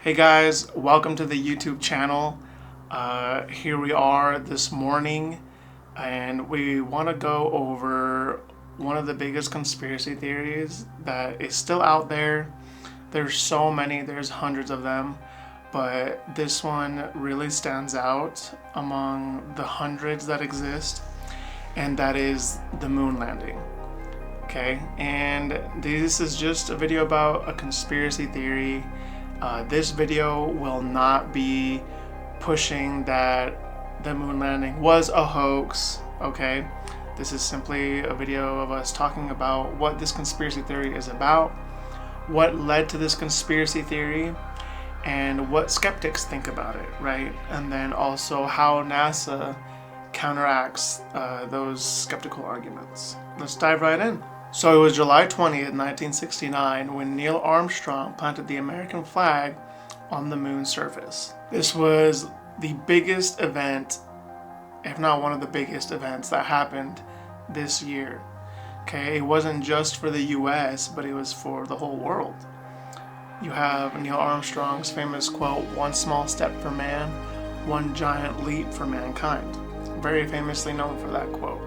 Hey guys, welcome to the YouTube channel. Here we are this morning and we want to go over one of the biggest conspiracy theories that is still out there. There's so many, there's hundreds of them, but this one really stands out among the hundreds that exist, and that is the moon landing. Okay, and this is just a video about a conspiracy theory. This video will not be pushing that the moon landing was a hoax, okay? This is simply a video of us talking about what this conspiracy theory is about, what led to this conspiracy theory, and what skeptics think about it, right? And then also how NASA counteracts those skeptical arguments. Let's dive right in. So it was July 20th, 1969, when Neil Armstrong planted the American flag on the moon's surface. This was the biggest event, if not one of the biggest events that happened this year. Okay, it wasn't just for the US, but it was for the whole world. You have Neil Armstrong's famous quote, "One small step for man, one giant leap for mankind." Very famously known for that quote.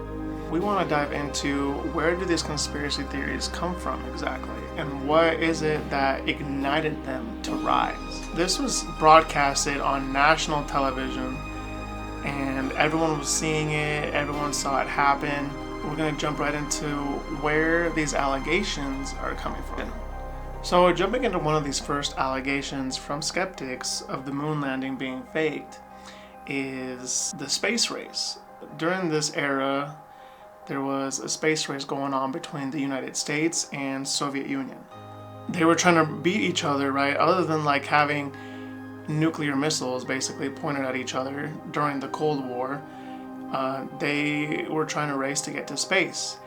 We want to dive into where do these conspiracy theories come from exactly, and what is it that ignited them to rise. This was broadcasted on national television and everyone was seeing it, everyone saw it happen. We're going to jump right into where these allegations are coming from. So jumping into one of these first allegations from skeptics of the moon landing being faked is the space race. During this era, there was a space race going on between the United States and Soviet Union. They were trying to beat each other, right? Other than like having nuclear missiles basically pointed at each other during the Cold War, they were trying to race to get to space,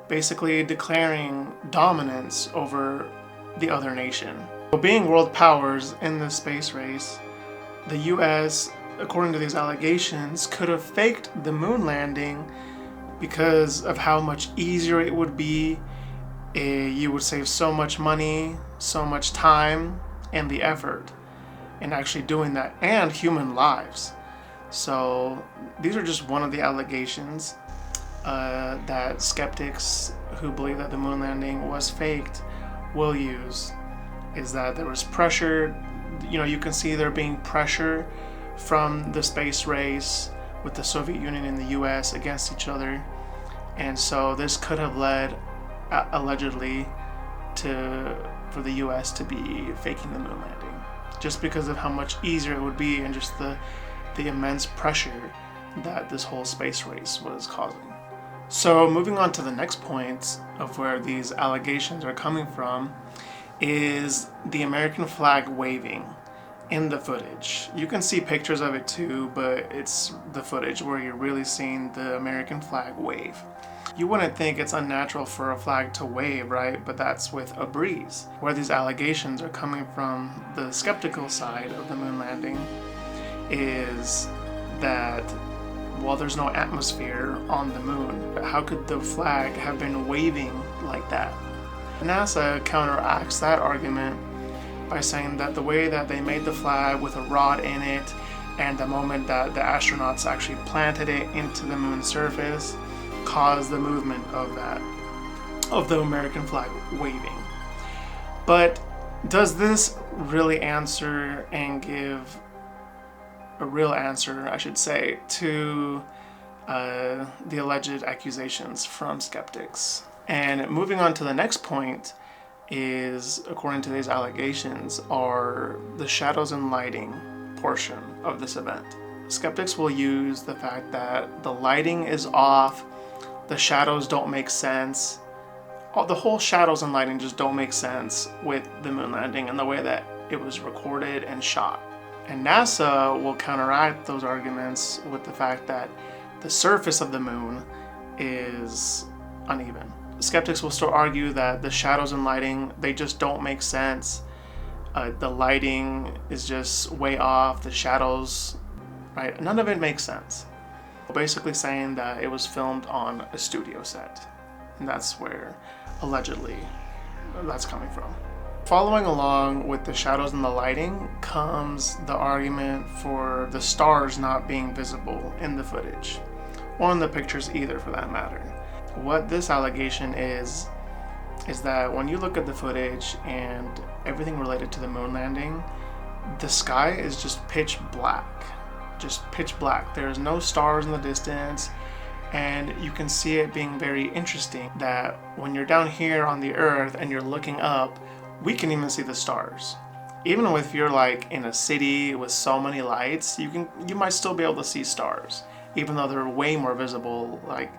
basically declaring dominance over the other nation. So being world powers in the space race, the US, according to these allegations, could have faked the moon landing because of how much easier it would be. You would save so much money, so much time, and the effort in actually doing that, and human lives. So these are just one of the allegations that skeptics who believe that the moon landing was faked will use, is that there was pressure. You can see there being pressure from the space race with the Soviet Union and the US against each other, and so this could have led allegedly for the US to be faking the moon landing, just because of how much easier it would be and just the immense pressure that this whole space race was causing. So moving on to the next point of where these allegations are coming from is the American flag waving in the footage. You can see pictures of it too, but it's the footage where you're really seeing the American flag wave. You wouldn't think it's unnatural for a flag to wave, right? But that's with a breeze. Where these allegations are coming from, the skeptical side of the moon landing, is that, well, there's no atmosphere on the moon. How could the flag have been waving like that? NASA counteracts that argument by saying that the way that they made the flag with a rod in it, and the moment that the astronauts actually planted it into the moon's surface, caused the movement of the American flag waving. But does this really answer and give a real answer, I should say, to the alleged accusations from skeptics? And moving on to the next point is, according to these allegations, are the shadows and lighting portion of this event. Skeptics will use the fact that the lighting is off, the shadows don't make sense. The whole shadows and lighting just don't make sense with the moon landing and the way that it was recorded and shot. And NASA will counteract those arguments with the fact that the surface of the moon is uneven. Skeptics will still argue that the shadows and lighting, they just don't make sense. The lighting is just way off, the shadows, right? None of it makes sense. Basically saying that it was filmed on a studio set. And that's where allegedly that's coming from. Following along with the shadows and the lighting comes the argument for the stars not being visible in the footage, or in the pictures either for that matter. What this allegation is that when you look at the footage and everything related to the moon landing, the sky is just pitch black. Just pitch black. There's no stars in the distance, and you can see it being very interesting that when you're down here on the earth and you're looking up, we can even see the stars. Even if you're like in a city with so many lights, you might still be able to see stars, even though they're way more visible like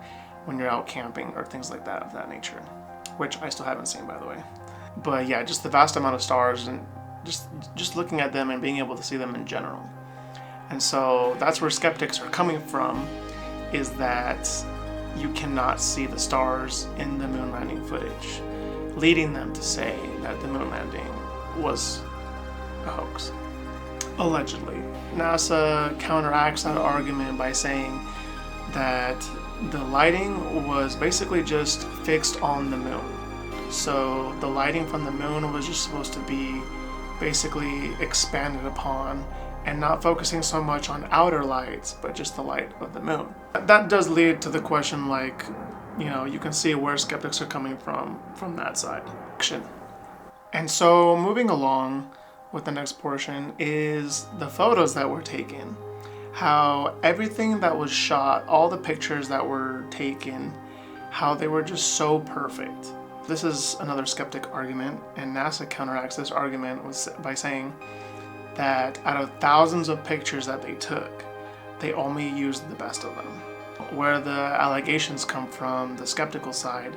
when you're out camping or things like that of that nature, which I still haven't seen, by the way. But yeah, just the vast amount of stars and just looking at them and being able to see them in general. And so that's where skeptics are coming from, is that you cannot see the stars in the moon landing footage, leading them to say that the moon landing was a hoax. Allegedly. NASA counteracts that argument by saying that the lighting was basically just fixed on the moon. So the lighting from the moon was just supposed to be basically expanded upon and not focusing so much on outer lights, but just the light of the moon. That does lead to the question, like, you can see where skeptics are coming from that side. And so moving along with the next portion is the photos that were taken. How everything that was shot, all the pictures that were taken, how they were just so perfect. This is another skeptic argument, and NASA counteracts this argument by saying that out of thousands of pictures that they took, they only used the best of them. Where the allegations come from, the skeptical side,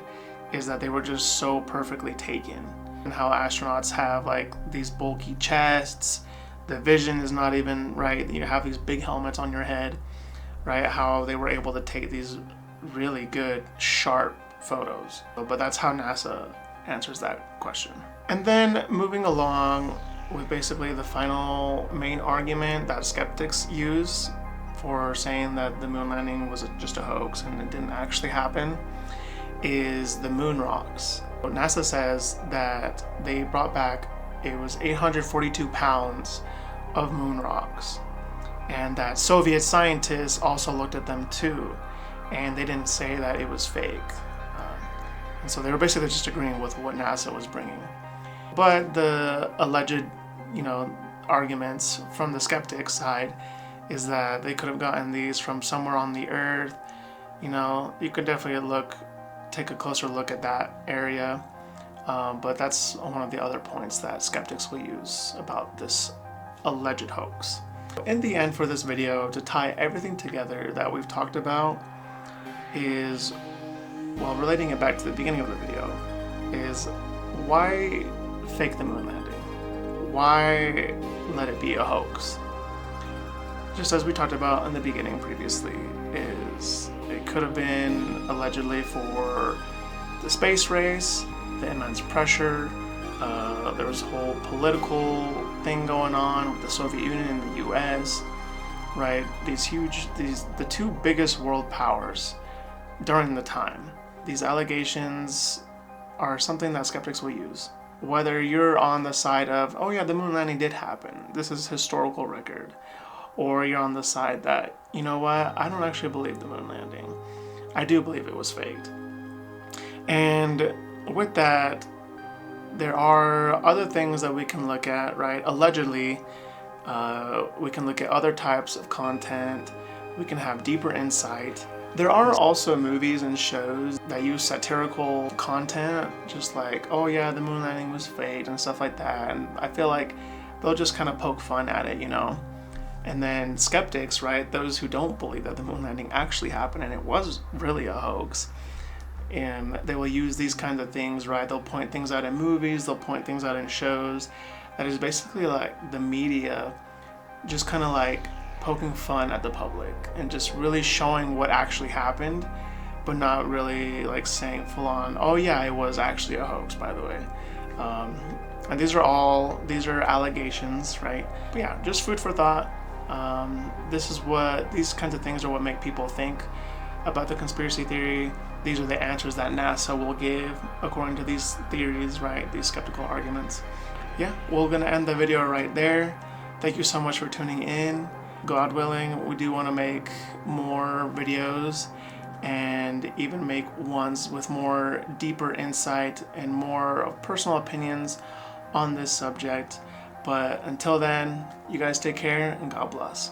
is that they were just so perfectly taken. And how astronauts have like these bulky chests, the vision is not even right, you have these big helmets on your head, right? How they were able to take these really good, sharp photos. But that's how NASA answers that question. And then moving along with basically the final main argument that skeptics use for saying that the moon landing was just a hoax and it didn't actually happen is the moon rocks. NASA says that they brought back, it was 842 pounds of moon rocks, and that Soviet scientists also looked at them too, and they didn't say that it was fake. And so they were basically just agreeing with what NASA was bringing. But the alleged, arguments from the skeptic side is that they could have gotten these from somewhere on the earth. You could definitely take a closer look at that area. But that's one of the other points that skeptics will use about this alleged hoax. In the end, for this video, to tie everything together that we've talked about is, well, relating it back to the beginning of the video, is why fake the moon landing? Why let it be a hoax? Just as we talked about in the beginning previously, is it could have been allegedly for the space race, the immense pressure. There was a whole political thing going on with the Soviet Union and the US, right? The two biggest world powers during the time. These allegations are something that skeptics will use. Whether you're on the side of, oh yeah, the moon landing did happen, this is historical record, or you're on the side that, you know what, I don't actually believe the moon landing. I do believe it was faked. And with that, there are other things that we can look at, right? Allegedly, we can look at other types of content. We can have deeper insight. There are also movies and shows that use satirical content, just like, oh yeah, the moon landing was faked and stuff like that. And I feel like they'll just kind of poke fun at it, And then skeptics, right? Those who don't believe that the moon landing actually happened and it was really a hoax. And they will use these kinds of things, right? They'll point things out in movies, they'll point things out in shows. That is basically like the media just kind of like poking fun at the public and just really showing what actually happened, but not really like saying full on, oh yeah, it was actually a hoax, by the way. And these are allegations, right? But yeah, just food for thought. These kinds of things are what make people think about the conspiracy theory. these are the answers that NASA will give according to these theories, right? These skeptical arguments. Yeah, we're gonna end the video right there. Thank you so much for tuning in. God willing, we do want to make more videos and even make ones with more deeper insight and more personal opinions on this subject. But until then, you guys take care and God bless.